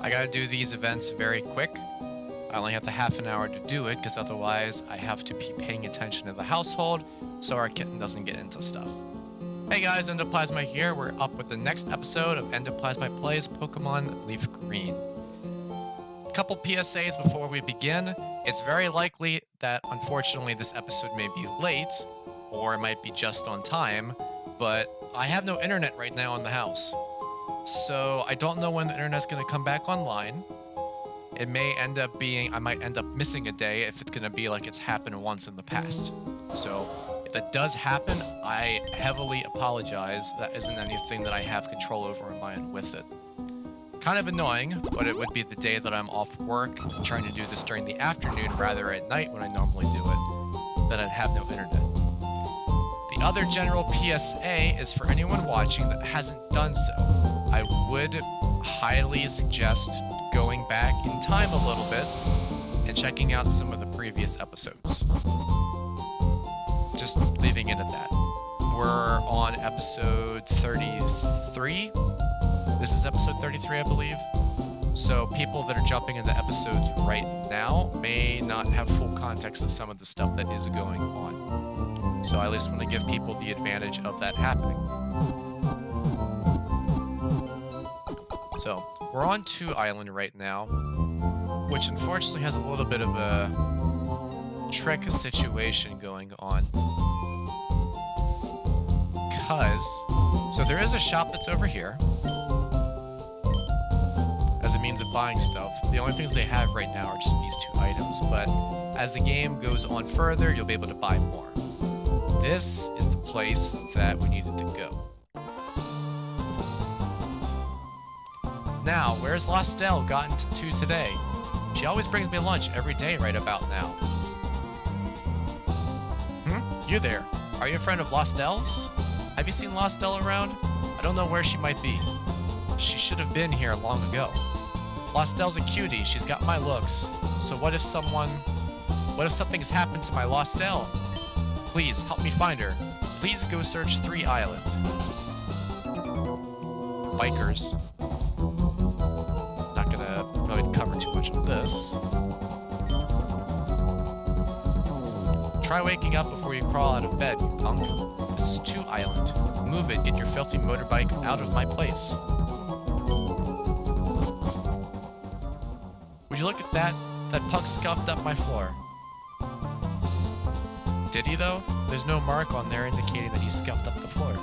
I gotta do these events very quick. I only have the half an hour to do it because otherwise I have to be paying attention to the household so our kitten doesn't get into stuff. Hey guys, EndoPlasmite here. We're up with the next episode of EndoPlasmite Plays Pokemon LeafGreen. Couple PSAs before we begin. It's very likely that unfortunately this episode may be late, or it might be just on time, but I have no internet right now in the house. So I don't know when the internet's going to come back online. It may end up being, I might end up missing a day if it's going to be like it's happened once in the past. So if that does happen, I heavily apologize. That isn't anything that I have control over on my end with it. Kind of annoying, but it would be the day that I'm off work, trying to do this during the afternoon rather at night when I normally do it, that I'd have no internet. The other general PSA is for anyone watching that hasn't done so. I would highly suggest going back in time a little bit and checking out some of the previous episodes. Just leaving it at that. We're on episode 33. This is episode 33, I believe. So people that are jumping into episodes right now may not have full context of some of the stuff that is going on. So I at least want to give people the advantage of that happening. So we're on 2 Island right now, which unfortunately has a little bit of a trick situation going on. So there is a shop that's over here as a means of buying stuff. The only things they have right now are just these 2 items, but as the game goes on further, you'll be able to buy more. This is the place that we needed to go. Now, where's Lostelle gotten to today? She always brings me lunch every day right about now. You there. Are you a friend of Lostelle's? Have you seen Lostelle around? I don't know where she might be. She should have been here long ago. Lostelle's a cutie. She's got my looks. So what if something's happened to my Lostelle? Please, help me find her. Please go search 3 Island. Bikers. Not gonna really cover too much of this. Try waking up before you crawl out of bed, you punk. This is 2 Island. Move it, get your filthy motorbike out of my place. Would you look at that? That punk scuffed up my floor. Did he though? There's no mark on there indicating that he scuffed up the floor.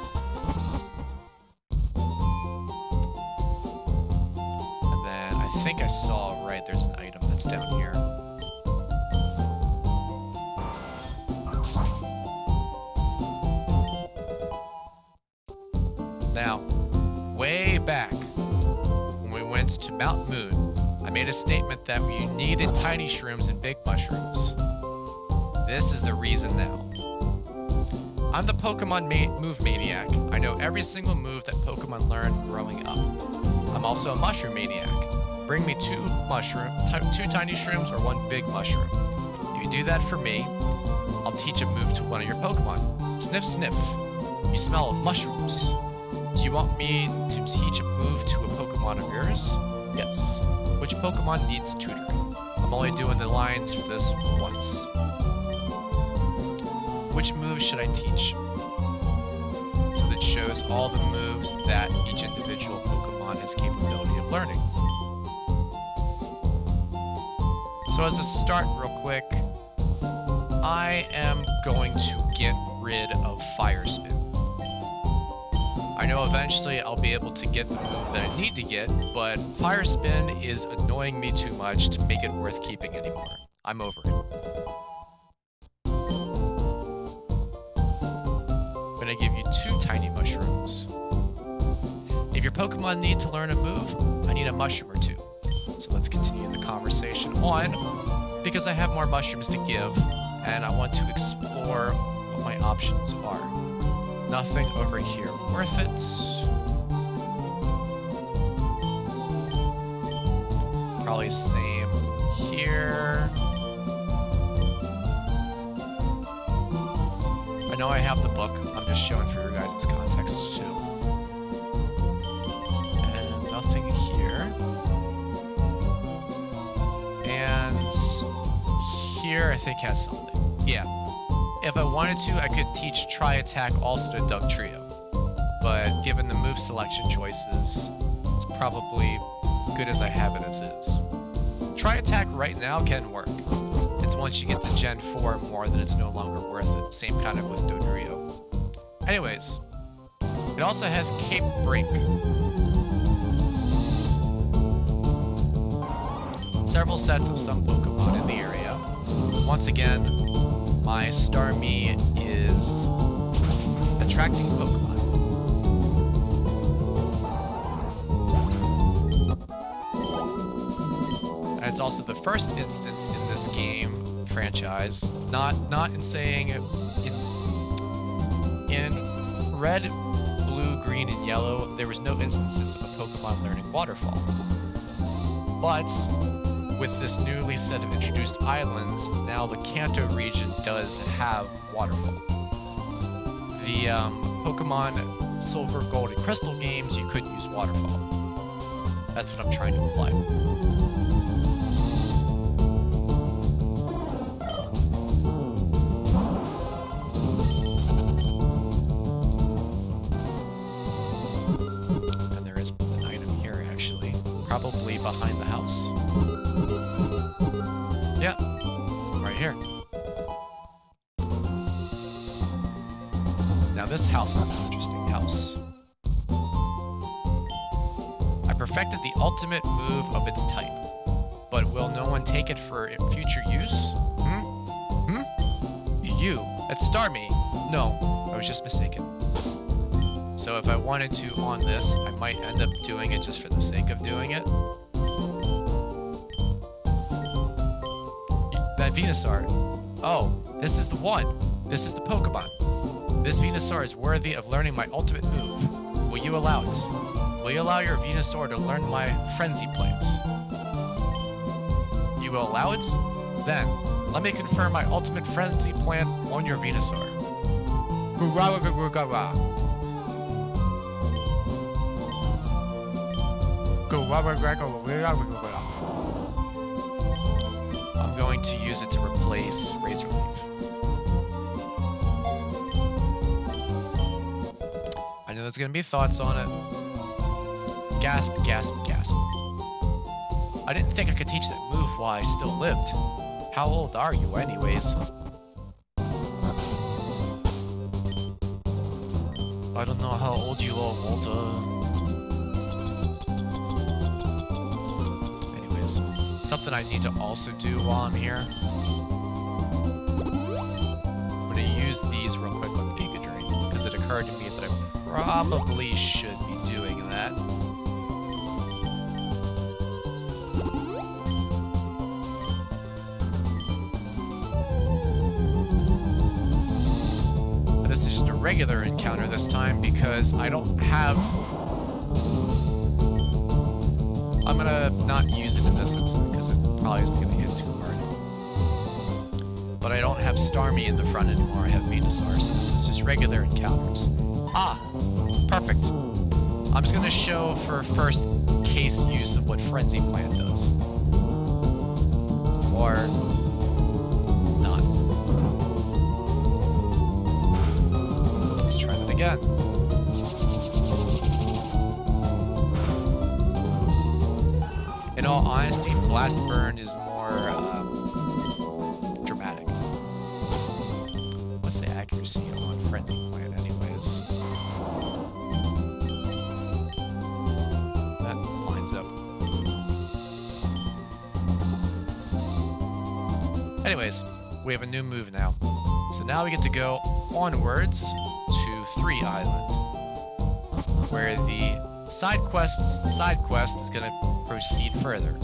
And then I think I saw, right, there's an item that's down here. Now, way back, when we went to Mount Moon, I made a statement that we needed tiny shrooms and big mushrooms. This is the reason now. I'm the Pokemon move maniac. I know every single move that Pokemon learned growing up. I'm also a mushroom maniac. Bring me 2 tiny shrooms or 1 big mushroom. If you do that for me, I'll teach a move to one of your Pokemon. Sniff, sniff. You smell of mushrooms. Do you want me to teach a move to a Pokemon of yours? Yes. Which Pokemon needs tutoring? I'm only doing the lines for this once. Which moves should I teach? So that shows all the moves that each individual Pokemon has capability of learning. So as a start real quick, I am going to get rid of Fire Spin. I know eventually I'll be able to get the move that I need to get, but Fire Spin is annoying me too much to make it worth keeping anymore. I'm over it. I'm gonna give you 2 tiny mushrooms. If your Pokemon need to learn a move, I need a mushroom or 2. So let's continue the conversation on, because I have more mushrooms to give, and I want to explore what my options are. Nothing over here worth it. Probably same here. I know I have the book. I'm just showing for your guys' context too. And nothing here. entrance here, I think, has something. Yeah. If I wanted to, I could teach Try Attack also to Dugtrio. But given the move selection choices, it's probably good as I have it as is. Try Attack right now can work. It's once you get to Gen 4 more that it's no longer worth it. Same kind of with Dodrio. Anyways, it also has Cape Brink. Several sets of some Pokemon in the area. Once again, my Starmie is attracting Pokemon. And it's also the first instance in this game franchise, not in saying in red, blue, green, and yellow, there was no instances of a Pokemon learning Waterfall. But with this newly set of introduced islands, now the Kanto region does have Waterfall. The Pokemon Silver, Gold, and Crystal games, you could use Waterfall. That's what I'm trying to imply. And there is an item here, actually. Probably behind the house. Yeah, right here. Now this house is an interesting house. I perfected the ultimate move of its type, but will no one take it for future use? You, that's Starmie. No, I was just mistaken. So if I wanted to on this, I might end up doing it just for the sake of doing it. That Venusaur. Oh, this is the one. This is the Pokemon. This Venusaur is worthy of learning my ultimate move. Will you allow it? Will you allow your Venusaur to learn my Frenzy Plant? You will allow it? Then, let me confer my ultimate Frenzy Plant on your Venusaur. I'm going to use it to replace Razor Leaf. I know there's going to be thoughts on it. Gasp, gasp, gasp. I didn't think I could teach that move while I still lived. How old are you, anyways? I don't know how old you are, Walter. Anyways, something I need to also do while I'm here. I'm gonna use these real quick on Giga Drain, because it occurred to me that I probably should be doing that. This is just a regular encounter this time because I don't have... I'm gonna not use it in this instant because it probably isn't gonna hit too hard. But I don't have Starmie in the front anymore, I have Venusaur, so this is just regular encounters. Ah, perfect. I'm just gonna show for first case use of what Frenzy Plant does. Or... again. In all honesty, Blast Burn is more dramatic. What's the accuracy on Frenzy Plant anyways? That lines up. Anyways, we have a new move now. So now we get to go onwards to 3 Island, where the side quest is going to proceed further.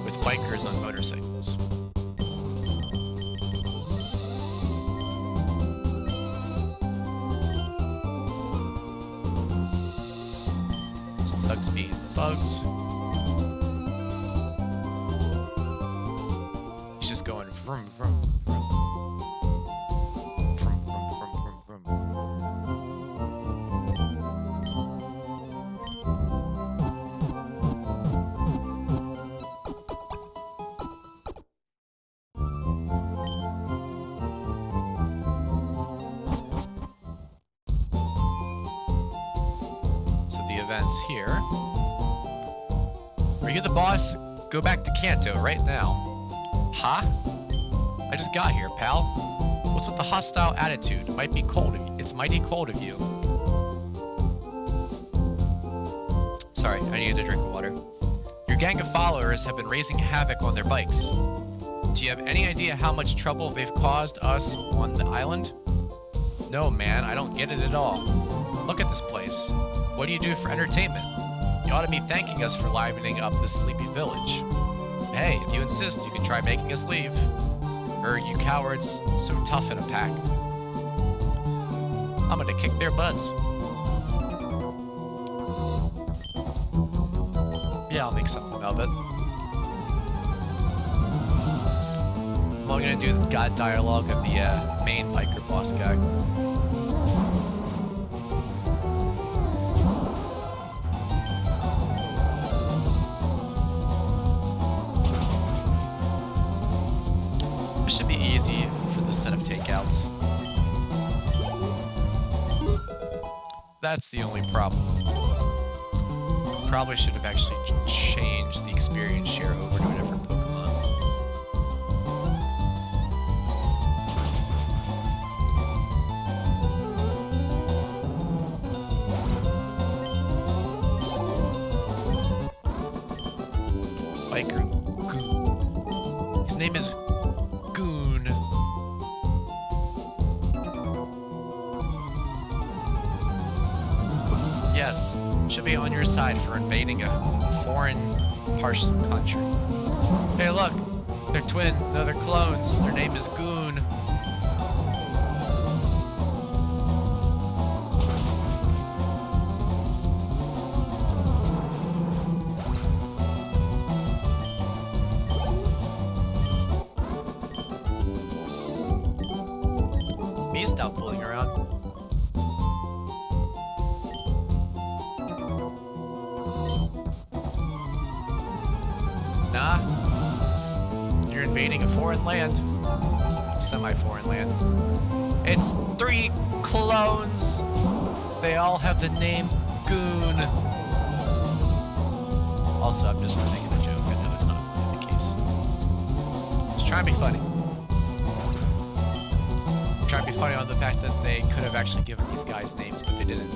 With bikers on motorcycles. Thugs being thugs. He's just going vroom, vroom, vroom. Vroom, vroom, vroom, vroom, vroom. events here. Are you the boss? Go back to Kanto right now. Huh? I just got here, pal. What's with the hostile attitude? It might be cold of you. It's mighty cold of you. Sorry, I needed a drink of water. Your gang of followers have been raising havoc on their bikes. Do you have any idea how much trouble they've caused us on the island? No, man, I don't get it at all. Look at this place. What do you do for entertainment? You ought to be thanking us for livening up this sleepy village. Hey, if you insist, you can try making us leave. You cowards, so tough in a pack. I'm gonna kick their butts. Yeah, I'll make something of it. I'm only gonna do the god dialogue of the main biker boss guy. This should be easy for the set of takeouts. That's the only problem. Probably should have actually changed the experience share over to a different Pokemon. Biker Goon. His name is Goon. Yes, should be on your side for invading a foreign partial country. Hey, look, they're twin. No, they're clones. Their name is Goon. Me, stop fooling around. Nah. You're invading a foreign land. Semi-foreign land. It's 3 clones. They all have the name Goon. Also, I'm just making a joke. I know it's not the case. Just trying to be funny. I'm trying to be funny on the fact that they could have actually given these guys names, but they didn't.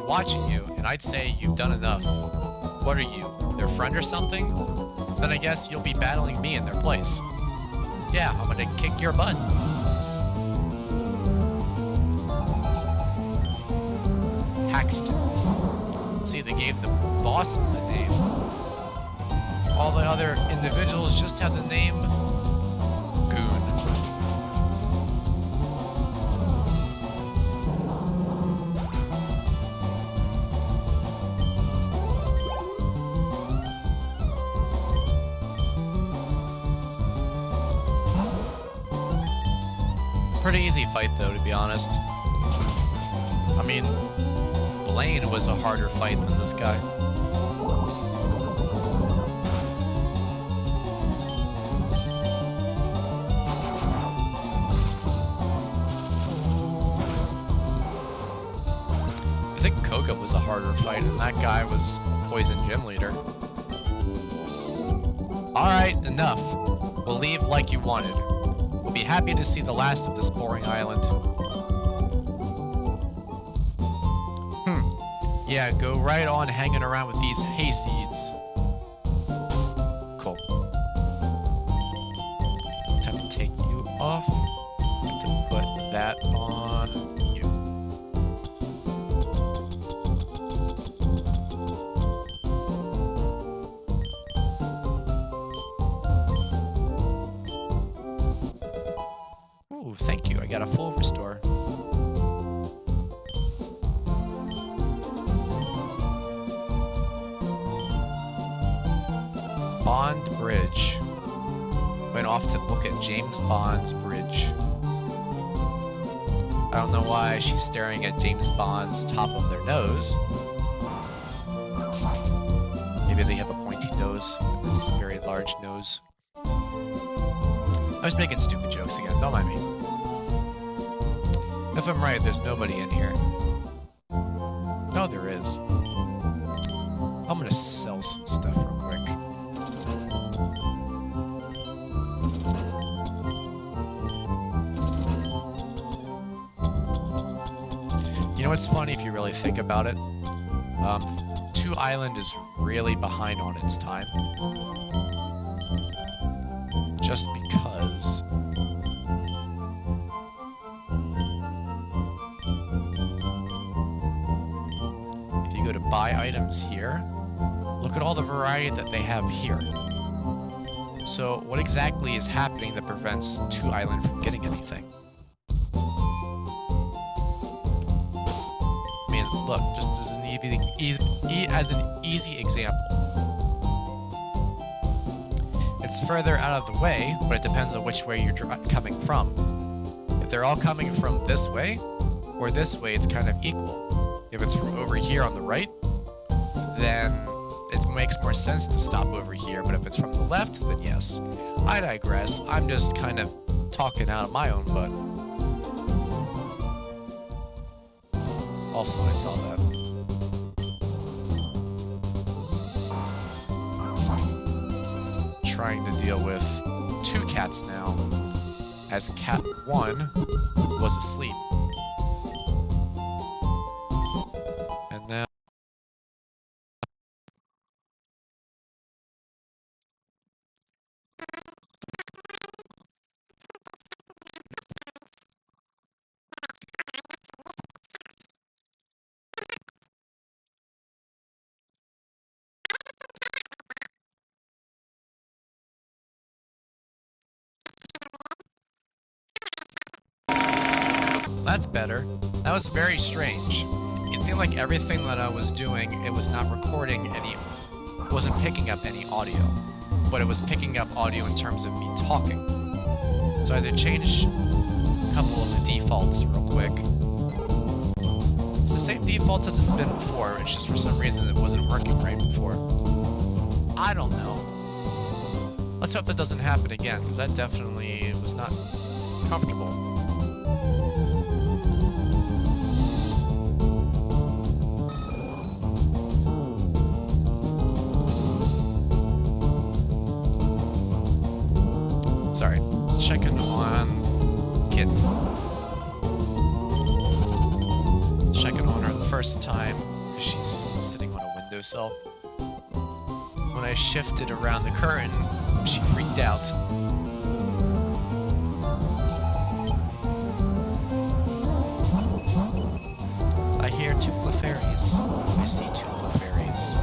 Watching you, and I'd say you've done enough. What are you, their friend or something? Then I guess you'll be battling me in their place. Yeah, I'm gonna kick your butt. Paxton. See, they gave the boss the name. All the other individuals just have the name Goon. Pretty easy fight though, to be honest. I mean, Blaine was a harder fight than this guy. I think Koga was a harder fight, and that guy was Poison Gym Leader. Alright, enough. We'll leave like you wanted. We'll be happy to see the last of this boring island. Yeah, go right on hanging around with these hayseeds. Cool. Time to take you off. And to put that on you. Ooh, thank you. I got a full restore. Bond Bridge. Went off to look at James Bond's bridge. I don't know why she's staring at James Bond's top of their nose. Maybe they have a pointy nose. It's a very large nose. I was making stupid jokes again, don't mind me. If I'm right, there's nobody in here. No, there is. I'm gonna sell some stuff real quick. You know what's funny if you really think about it? 2 Island is really behind on its time. Just because... if you go to buy items here, look at all the variety that they have here. So what exactly is happening that prevents 2 Island from getting anything? I mean, look, just as an easy example. It's further out of the way, but it depends on which way you're coming from. If they're all coming from this way, or this way, it's kind of equal. If it's from over here on the right, then it makes more sense to stop over here, but if it's from the left, then yes. I digress. I'm just kind of talking out of my own butt. Also, I saw that. Trying to deal with 2 cats now, as cat 1 was asleep. And now... That's better. That was very strange. It seemed like everything that I was doing, it was not recording any... it wasn't picking up any audio. But it was picking up audio in terms of me talking. So I had to change a couple of the defaults real quick. It's the same defaults as it's been before, it's just for some reason it wasn't working right before. I don't know. Let's hope that doesn't happen again, because that definitely was not comfortable. Sorry, just checking on Kitten. Checking on her the first time, because she's sitting on a windowsill. When I shifted around the curtain, she freaked out. I hear 2 Clefairies. I see 2 Clefairies.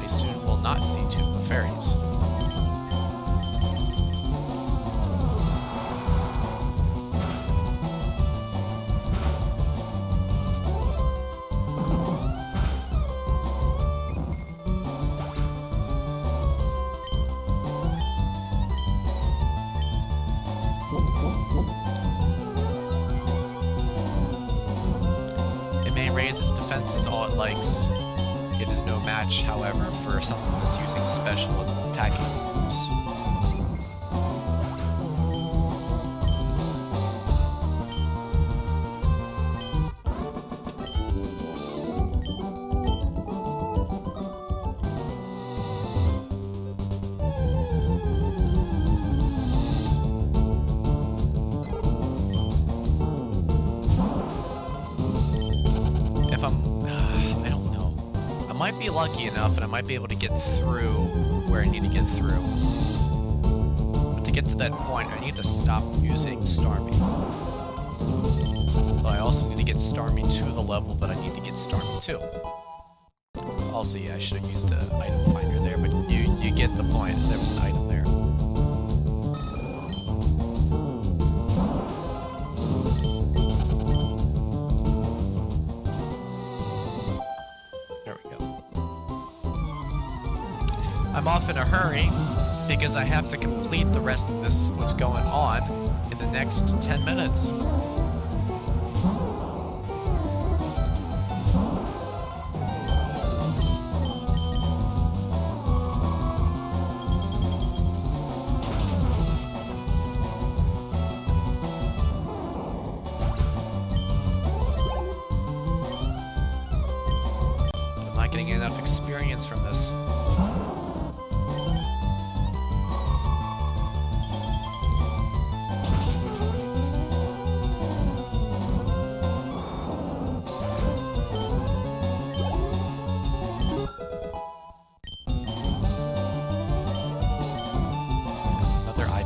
I soon will not see 2 Clefairies. Its defenses all it likes. It is no match, however, for something that's using special attacking moves. Might be lucky enough and I might be able to get through where I need to get through. But to get to that point, I need to stop using Starmie. But I also need to get Starmie to the level that I need to get Starmie to. Also, yeah, I should have used an item finder there, but you get the point. There was an item there. I'm off in a hurry because I have to complete the rest of this, what's going on, in the next 10 minutes.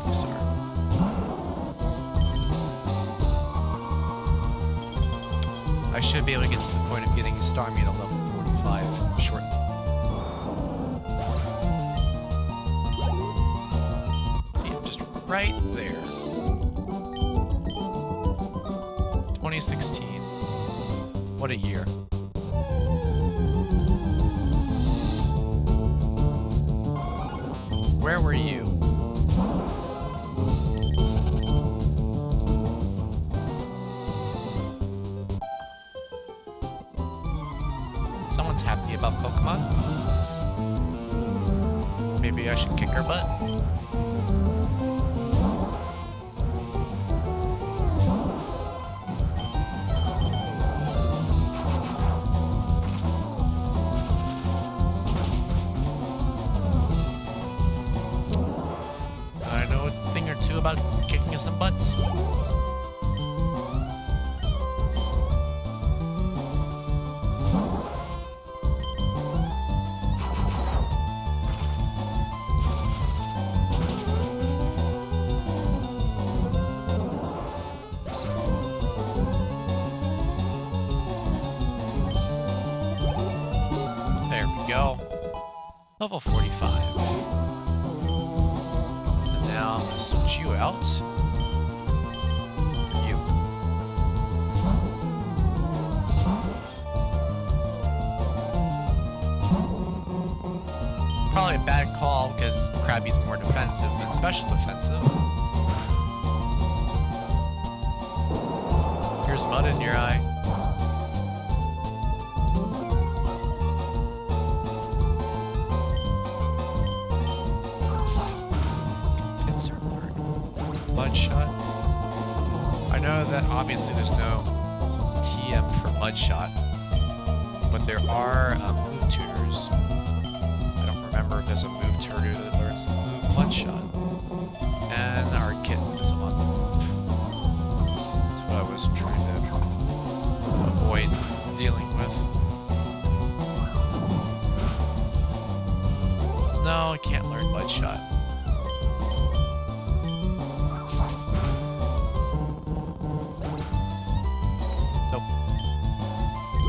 Lucky Star. I should be able to get to the point of getting Star Meat at level 45 shortly. See it just right there. 2016. What a year. Where were you? Someone's happy about Pokemon. Maybe I should kick her butt. I know a thing or two about kicking some butts. There we go. Level 45. And now I'm going to switch you out. For you. Probably a bad call because Krabby's more defensive than special defensive. Here's mud in your eye. Mudshot. I know that obviously there's no TM for Mudshot, but there are move tutors. I don't remember if there's a move tutor that learns to move Mudshot. And our kitten is on the move. That's what I was trying to avoid dealing with. No, I can't learn Mudshot.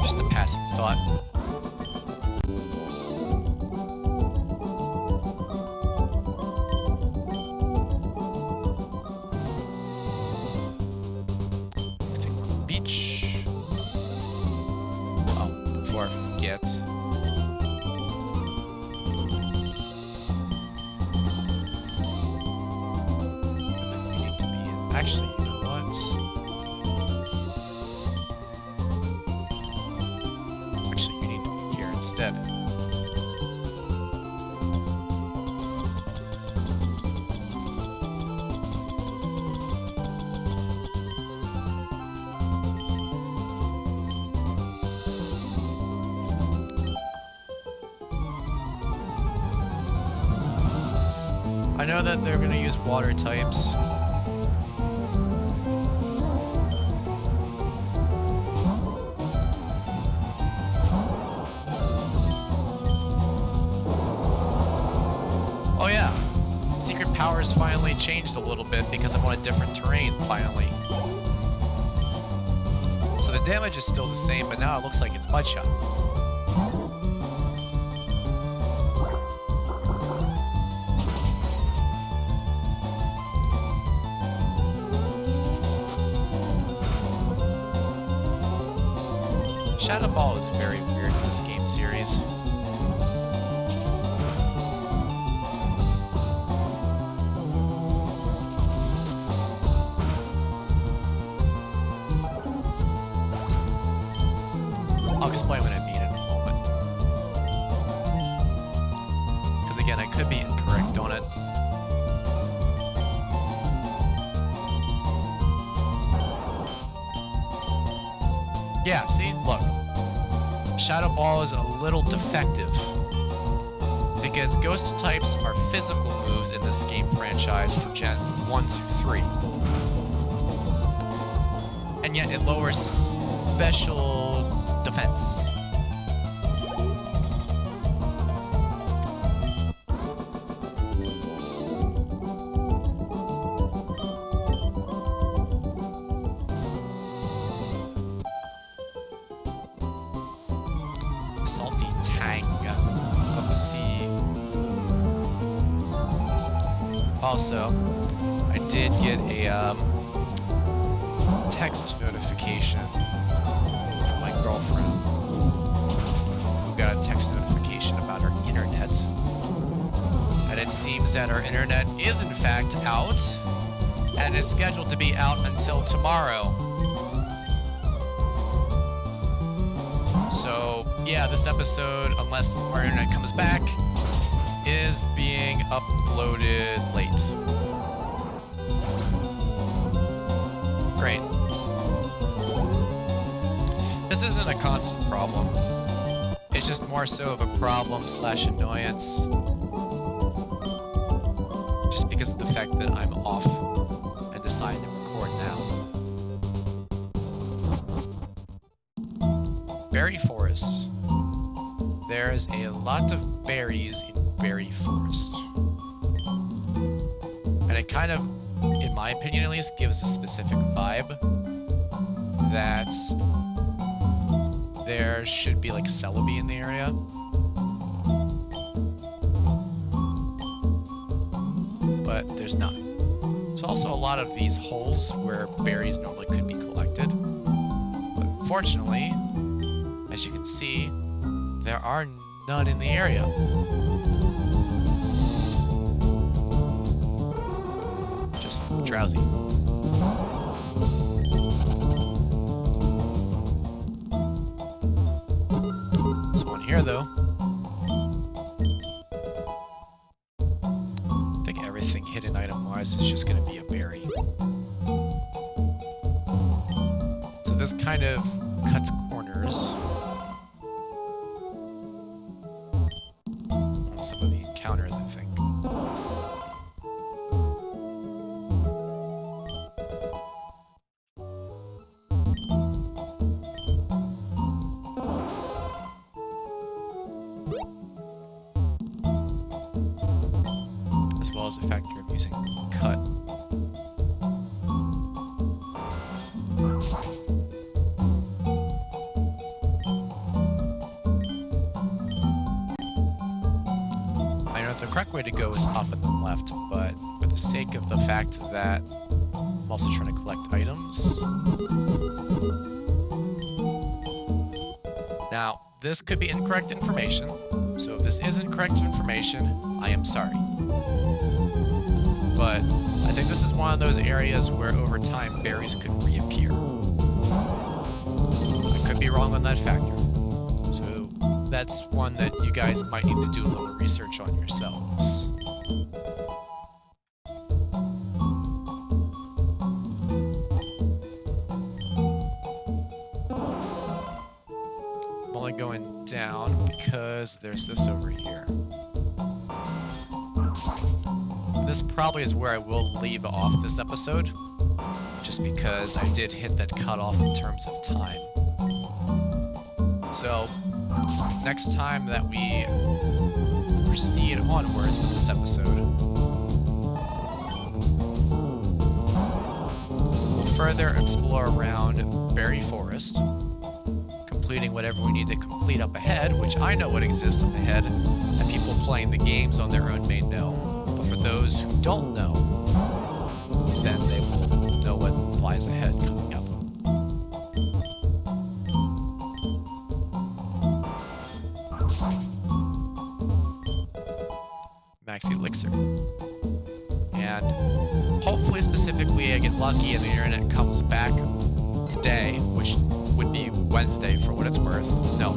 Just a passing thought. I think we're on the beach. Oh, before I forget. We need to be in. Actually, you know what? Instead. I know that they're going to use water types. Oh yeah, secret powers finally changed a little bit because I'm on a different terrain finally. So the damage is still the same, but now it looks like it's Mudshot. Shadow Ball is very weird in this game series. I'll explain what I mean in a moment. Because again, I could be incorrect on it. Yeah, see? Look. Shadow Ball is a little defective. Because ghost types are physical moves in this game franchise for Gen 1 through 3. And yet it lowers special defense. Also, I did get a text notification from my girlfriend, who got a text notification about her internet. And it seems that our internet is in fact out, and is scheduled to be out until tomorrow. So, yeah, this episode, unless our internet comes back, is being uploaded late. Great. This isn't a constant problem. It's just more so of a problem / annoyance. Just because of the fact that I'm off and decided to record now. Berry Forest. There's a lot of berries in Berry Forest. And it kind of, in my opinion at least, gives a specific vibe that there should be like celebi in the area. But there's not. There's also a lot of these holes where berries normally could be collected. But unfortunately, as you can see, there are none in the area. Just drowsy. There's one here though. I think everything hidden item-wise is just gonna be a berry. So this kind of cuts corners on some of the encounters, I think. As well as the factor of using cut. I know the correct way to go is up and then left, but for the sake of the fact that I'm also trying to collect items. Now, this could be incorrect information, so if this is incorrect information, I am sorry. But I think this is one of those areas where over time berries could reappear. I could be wrong on that factor. So that's one that you guys might need to do a little research on yourselves. I'm only going down because there's this over here. This probably is where I will leave off this episode, just because I did hit that cutoff in terms of time. So, next time that we proceed onwards with this episode, we'll further explore around Berry Forest, completing whatever we need to complete up ahead, which I know what exists up ahead, and people playing the games on their own may know. But for those who don't know, then they will know what lies ahead coming up. Max Elixir. And hopefully, specifically, I get lucky and the internet comes back today, which would be Wednesday for what it's worth. No,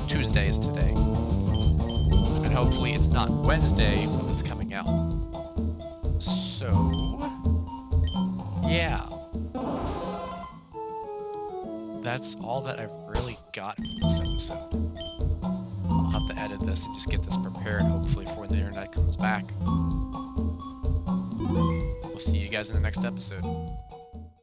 Tuesday is today. And hopefully it's not Wednesday when it's coming out. So, yeah. That's all that I've really got for this episode. I'll have to edit this and just get this prepared, hopefully, for when the internet comes back. We'll see you guys in the next episode.